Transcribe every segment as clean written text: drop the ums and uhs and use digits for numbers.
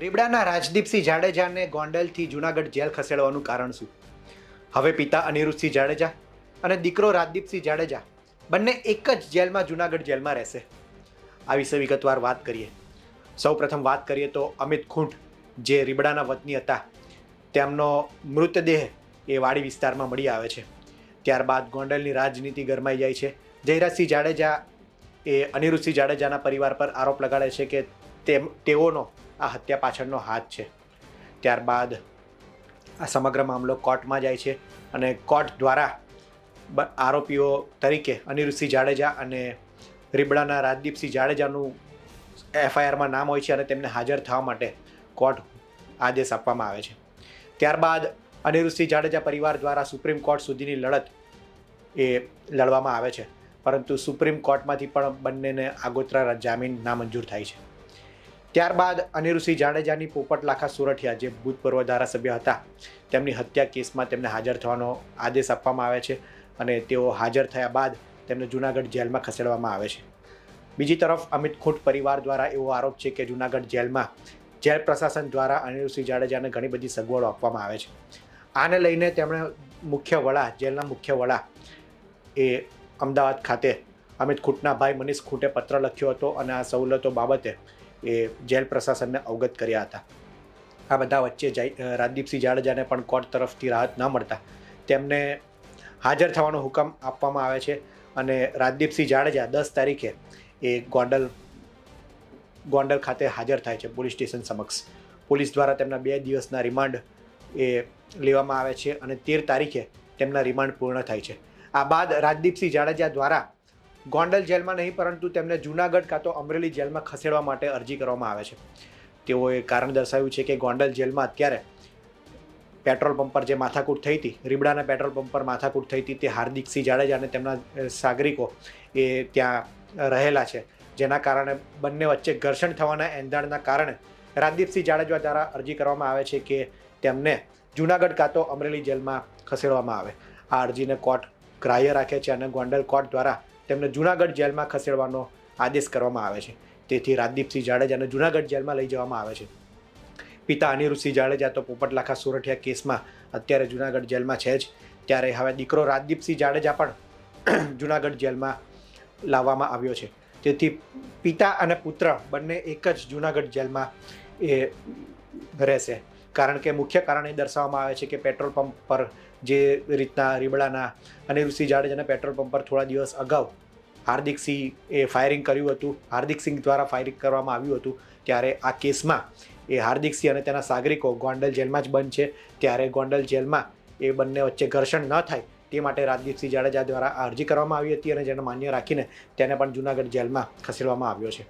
રીબડાના Rajdeepsinh જાડેજાને ગોંડલથી Junagadh jail ખસેડવાનું કારણ શું? હવે પિતા અનિરુદ્ધસિંહ જાડેજા અને દીકરો રાજદીપસિંહ જાડેજા બંને એક જ જેલમાં જૂનાગઢ જેલમાં રહેશે. આ વિશે વિગતવાર વાત કરીએ. સૌ પ્રથમ વાત કરીએ તો અમિત ખૂંટ, જે રીબડાના વતની હતા, તેમનો મૃતદેહ એ વાડી વિસ્તારમાં મળી આવે છે. ત્યારબાદ ગોંડલની રાજનીતિ ગરમાઈ જાય છે. જયરાજસિંહ જાડેજા એ અનિરુદ્ધસિંહ જાડેજાના પરિવાર પર આરોપ લગાડે છે કે તેઓનો આ હત્યા પાછળનો હાથ છે. ત્યારબાદ આ સમગ્ર મામલો કોર્ટમાં જાય છે અને કોર્ટ દ્વારા આરોપીઓ તરીકે અનિરુદ્ધસિંહ જાડેજા અને રીબડાના રાજદીપસિંહ જાડેજાનું એફઆઈઆરમાં નામ હોય છે અને તેમને હાજર થવા માટે કોર્ટ આદેશ આપવામાં આવે છે. ત્યારબાદ અનિરુદ્ધસિંહ જાડેજા પરિવાર દ્વારા સુપ્રીમ કોર્ટ સુધીની લડત એ લડવામાં આવે છે, પરંતુ સુપ્રીમ કોર્ટમાંથી પણ બંનેને આગોતરા જામીન નામંજૂર થાય છે. ત્યારબાદ અનિરુદ્ધસિંહ જાડેજાની પોપટ લાખા સોરઠિયા, જે ભૂતપૂર્વ ધારાસભ્ય હતા, તેમની હત્યા કેસમાં તેમને હાજર થવાનો આદેશ આપવામાં આવે છે અને તેઓ હાજર થયા બાદ તેમને જૂનાગઢ જેલમાં ખસેડવામાં આવે છે. બીજી તરફ અમિત ખૂંટ પરિવાર દ્વારા એવો આરોપ છે કે જૂનાગઢ જેલમાં જેલ પ્રશાસન દ્વારા અનિરુદ્ધસિંહ જાડેજાને ઘણી બધી સગવડો આપવામાં આવે છે. આને લઈને તેમણે જેલના મુખ્ય વડા એ અમદાવાદ ખાતે અમિત ખૂંટના ભાઈ મનીષ ખૂંટે પત્ર લખ્યો હતો અને આ સવલતો બાબતે એ જેલ પ્રશાસનને અવગત કર્યા હતા. આ બધા વચ્ચે રાજદીપસિંહ જાડેજાને પણ કોર્ટ તરફથી રાહત ન મળતા તેમને હાજર થવાનો હુકમ આપવામાં આવે છે અને રાજદીપસિંહ જાડેજા 10 તારીખે એ ગોંડલ ખાતે હાજર થાય છે પોલીસ સ્ટેશન સમક્ષ. પોલીસ દ્વારા તેમના 2 દિવસના રિમાન્ડ એ લેવામાં આવે છે અને 13 તારીખે તેમના રિમાન્ડ પૂર્ણ થાય છે. આ બાદ રાજદીપસિંહ જાડેજા દ્વારા ગોંડલ જેલમાં નહીં પરંતુ તેમને જૂનાગઢ કાં તો અમરેલી જેલમાં ખસેડવા માટે અરજી કરવામાં આવે છે. તેઓએ કારણ દર્શાવ્યું છે કે ગોંડલ જેલમાં અત્યારે પેટ્રોલ પંપ પર જે માથાકૂટ થઈ હતી, રીબડાના પેટ્રોલ પંપ પર માથાકૂટ થઈ હતી, તે હાર્દિકસિંહ જાડેજા અને તેમના સાગરિકો એ ત્યાં રહેલા છે, જેના કારણે બંને વચ્ચે ઘર્ષણ થવાના એંધાણના કારણે રાજદીપસિંહ જાડેજા દ્વારા અરજી કરવામાં આવે છે કે તેમને જૂનાગઢ કાં તો અમરેલી જેલમાં ખસેડવામાં આવે. આ અરજીને કોર્ટ ગ્રાહ્ય રાખે છે અને ગોંડલ કોર્ટ દ્વારા તેમને જૂનાગઢ જેલમાં ખસેડવાનો આદેશ કરવામાં આવે છે. તેથી રાજદીપસિંહ જાડેજાને જૂનાગઢ જેલમાં લઈ જવામાં આવે છે. પિતા અનિરુદ્ધસિંહ જાડેજા તો પોપટ લાખા સોરઠિયા કેસમાં અત્યારે જૂનાગઢ જેલમાં છે જ, ત્યારે હવે દીકરો રાજદીપસિંહ જાડેજા પણ જૂનાગઢ જેલમાં લાવવામાં આવ્યો છે. તેથી પિતા અને પુત્ર બંને એક જ જૂનાગઢ જેલમાં એ રહેશે. કારણ કે મુખ્ય કારણ એ દર્શાવવામાં આવે છે કે પેટ્રોલ પંપ પર જે રીતના રીબડાના અનિરુદ્ધસિંહ જાડેજાના પેટ્રોલ પંપ પર થોડા દિવસ અગાઉ હાર્દિકસિંહ એ ફાયરિંગ કર્યું હતું, હાર્દિકસિંહ દ્વારા ફાયરિંગ કરવામાં આવ્યું હતું, ત્યારે આ કેસમાં એ હાર્દિકસિંહ અને તેના સાગરિકો ગોંડલ જેલમાં જ બંધ છે. ત્યારે ગોંડલ જેલમાં એ બંને વચ્ચે ઘર્ષણ ન થાય તે માટે રાજદીપસિંહ જાડેજા દ્વારા આ અરજી કરવામાં આવી હતી અને જેને માન્ય રાખીને તેને પણ જૂનાગઢ જેલમાં ખસેડવામાં આવ્યો છે.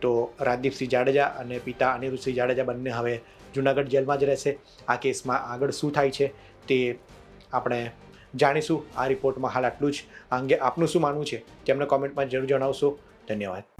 તો રાજદીપસિંહ જાડેજા અને પિતા અનિરુદ્ધસિંહ જાડેજા બંને હવે જૂનાગઢ જેલમાં જ રહેશે. આ કેસમાં આગળ શું થાય છે તે આપણે જાણીશું. આ રિપોર્ટમાં હાલ આટલું જ. આ અંગે આપનું શું માનવું છે તેમને કોમેન્ટમાં જરૂર જણાવશો. ધન્યવાદ.